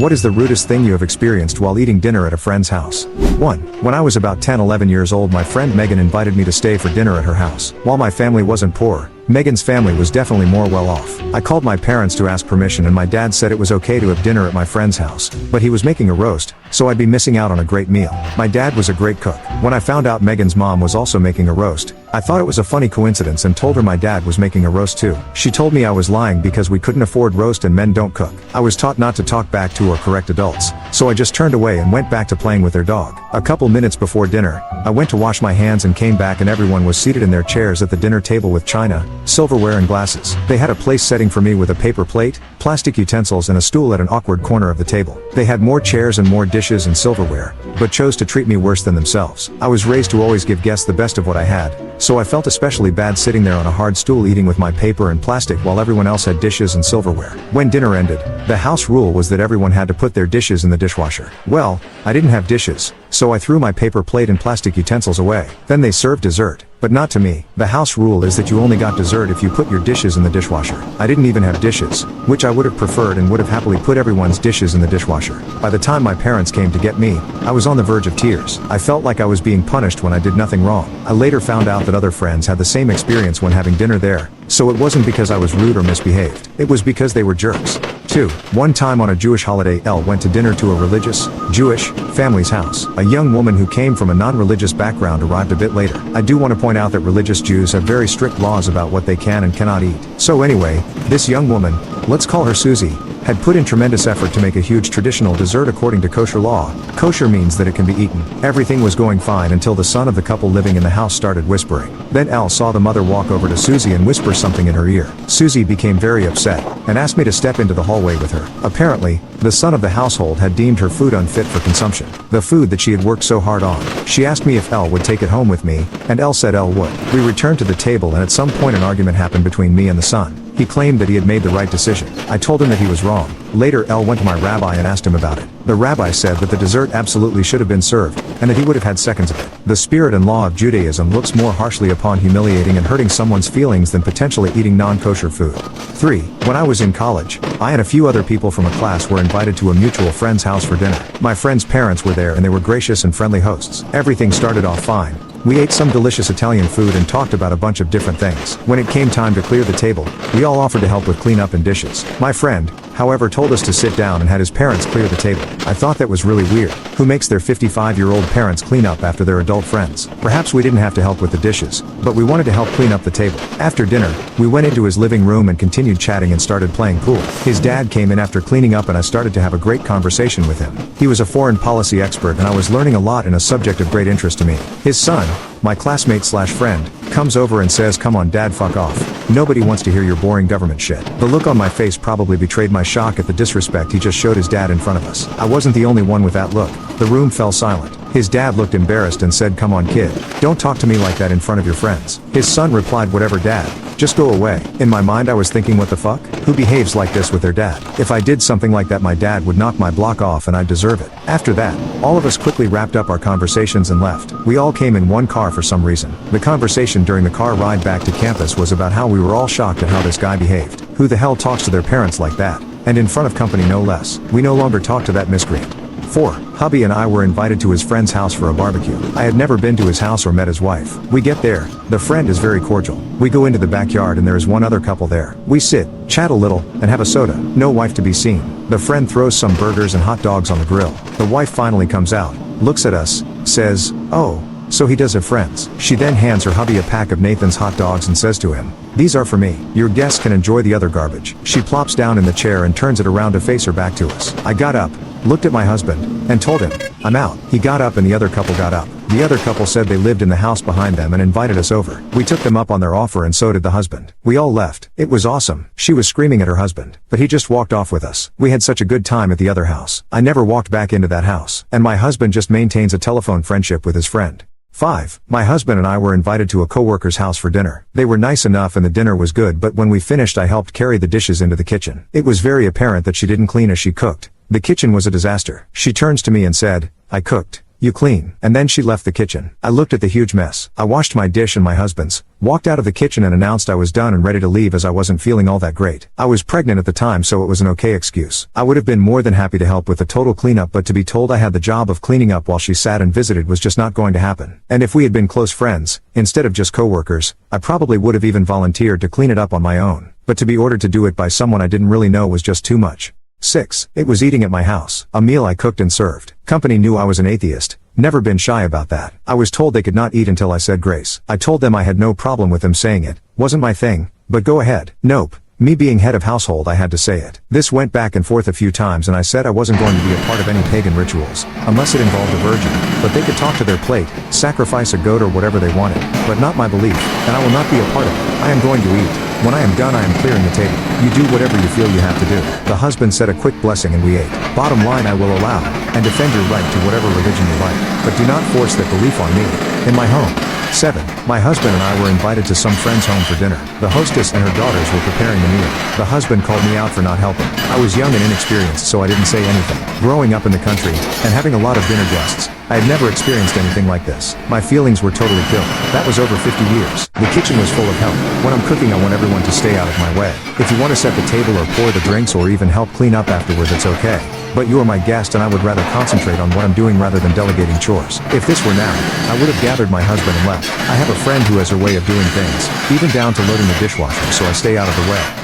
What is the rudest thing you have experienced while eating dinner at a friend's house? 1. When I was about 10-11 years old, my friend Megan invited me to stay for dinner at her house. While my family wasn't poor, Megan's family was definitely more well off. I called my parents to ask permission and my dad said it was okay to have dinner at my friend's house, but he was making a roast, so I'd be missing out on a great meal. My dad was a great cook. When I found out Megan's mom was also making a roast, I thought it was a funny coincidence and told her my dad was making a roast too. She told me I was lying because we couldn't afford roast and men don't cook. I was taught not to talk back to or correct adults, so I just turned away and went back to playing with their dog. A couple minutes before dinner, I went to wash my hands and came back and everyone was seated in their chairs at the dinner table with china, silverware and glasses. They had a place setting for me with a paper plate, plastic utensils and a stool at an awkward corner of the table. They had more chairs and more dishes and silverware, but chose to treat me worse than themselves. I was raised to always give guests the best of what I had, so I felt especially bad sitting there on a hard stool eating with my paper and plastic while everyone else had dishes and silverware. When dinner ended, the house rule was that everyone had to put their dishes in the dishwasher. Well, I didn't have dishes, so I threw my paper plate and plastic utensils away. Then they served dessert. But not to me. The house rule is that you only got dessert if you put your dishes in the dishwasher. I didn't even have dishes, which I would have preferred and would have happily put everyone's dishes in the dishwasher. By the time my parents came to get me, I was on the verge of tears. I felt like I was being punished when I did nothing wrong. I later found out that other friends had the same experience when having dinner there, so it wasn't because I was rude or misbehaved. It was because they were jerks. 2. One time on a Jewish holiday, Elle went to dinner to a religious, Jewish, family's house. A young woman who came from a non-religious background arrived a bit later. I do want to point out that religious Jews have very strict laws about what they can and cannot eat. So anyway, this young woman, let's call her Susie, had put in tremendous effort to make a huge traditional dessert according to kosher law. Kosher means that it can be eaten. Everything was going fine until the son of the couple living in the house started whispering. Then Elle saw the mother walk over to Susie and whisper something in her ear. Susie became very upset, and asked me to step into the hallway with her. Apparently, the son of the household had deemed her food unfit for consumption. The food that she had worked so hard on. She asked me if Elle would take it home with me, and Elle said Elle would. We returned to the table and at some point an argument happened between me and the son. He claimed that he had made the right decision. I told him that he was wrong. Later Elle went to my rabbi and asked him about it. The rabbi said that the dessert absolutely should have been served, and that he would have had seconds of it. The spirit and law of Judaism looks more harshly upon humiliating and hurting someone's feelings than potentially eating non-kosher food. 3. When I was in college, I and a few other people from a class were invited to a mutual friend's house for dinner. My friend's parents were there and they were gracious and friendly hosts. Everything started off fine. We ate some delicious Italian food and talked about a bunch of different things. When it came time to clear the table, we all offered to help with cleanup and dishes. My friend, however, told us to sit down and had his parents clear the table. I thought that was really weird. Who makes their 55-year-old parents clean up after their adult friends? Perhaps we didn't have to help with the dishes, but we wanted to help clean up the table. After dinner, we went into his living room and continued chatting and started playing pool. His dad came in after cleaning up and I started to have a great conversation with him. He was a foreign policy expert and I was learning a lot in a subject of great interest to me. His son, my classmate/friend, comes over and says, "Come on dad, fuck off. Nobody wants to hear your boring government shit." The look on my face probably betrayed my shock at the disrespect he just showed his dad in front of us. I wasn't the only one with that look. The room fell silent. His dad looked embarrassed and said, "Come on kid, don't talk to me like that in front of your friends." His son replied, "Whatever dad, just go away." In my mind I was thinking, what the fuck? Who behaves like this with their dad? If I did something like that my dad would knock my block off and I'd deserve it. After that, all of us quickly wrapped up our conversations and left. We all came in one car for some reason. The conversation during the car ride back to campus was about how we were all shocked at how this guy behaved. Who the hell talks to their parents like that? And in front of company no less. We no longer talk to that miscreant. 4. Hubby and I were invited to his friend's house for a barbecue. I had never been to his house or met his wife. We get there, the friend is very cordial. We go into the backyard and there is one other couple there. We sit, chat a little, and have a soda. No wife to be seen. The friend throws some burgers and hot dogs on the grill. The wife finally comes out, looks at us, says, "Oh, so he does have friends." She then hands her hubby a pack of Nathan's hot dogs and says to him, "These are for me. Your guests can enjoy the other garbage." She plops down in the chair and turns it around to face her back to us. I got up, looked at my husband, and told him, "I'm out." He got up and the other couple got up. The other couple said they lived in the house behind them and invited us over. We took them up on their offer and so did the husband. We all left. It was awesome. She was screaming at her husband, but he just walked off with us. We had such a good time at the other house. I never walked back into that house. And my husband just maintains a telephone friendship with his friend. 5. My husband and I were invited to a coworker's house for dinner. They were nice enough and the dinner was good, but when we finished I helped carry the dishes into the kitchen. It was very apparent that she didn't clean as she cooked. The kitchen was a disaster. She turns to me and said, "I cooked. "You clean." And then she left the kitchen. I looked at the huge mess. I washed my dish and my husband's, walked out of the kitchen and announced I was done and ready to leave as I wasn't feeling all that great. I was pregnant at the time, so it was an okay excuse. I would have been more than happy to help with the total cleanup, but to be told I had the job of cleaning up while she sat and visited was just not going to happen. And if we had been close friends, instead of just co-workers, I probably would have even volunteered to clean it up on my own. But to be ordered to do it by someone I didn't really know was just too much. 6. It was eating at my house. A meal I cooked and served. Company knew I was an atheist. Never been shy about that. I was told they could not eat until I said grace. I told them I had no problem with them saying it. Wasn't my thing, but go ahead. Nope. Me being head of household, I had to say it. This went back and forth a few times and I said I wasn't going to be a part of any pagan rituals, unless it involved a virgin, but they could talk to their plate, sacrifice a goat or whatever they wanted, but not my belief, and I will not be a part of it. I am going to eat. When I am done I am clearing the table. You do whatever you feel you have to do. The husband said a quick blessing and we ate. Bottom line, I will allow and defend your right to whatever religion you like, but do not force that belief on me. In my home. 7. My husband and I were invited to some friend's home for dinner. The hostess and her daughters were preparing the meal. The husband called me out for not helping. I was young and inexperienced, so I didn't say anything. Growing up in the country, and having a lot of dinner guests, I had never experienced anything like this. My feelings were totally killed. That was over 50 years. The kitchen was full of help. When I'm cooking, I want everyone to stay out of my way. If you want to set the table or pour the drinks or even help clean up afterwards, it's okay. But you are my guest and I would rather concentrate on what I'm doing rather than delegating chores. If this were now, I would have gathered my husband and left. I have a friend who has her way of doing things, even down to loading the dishwasher, so I stay out of the way.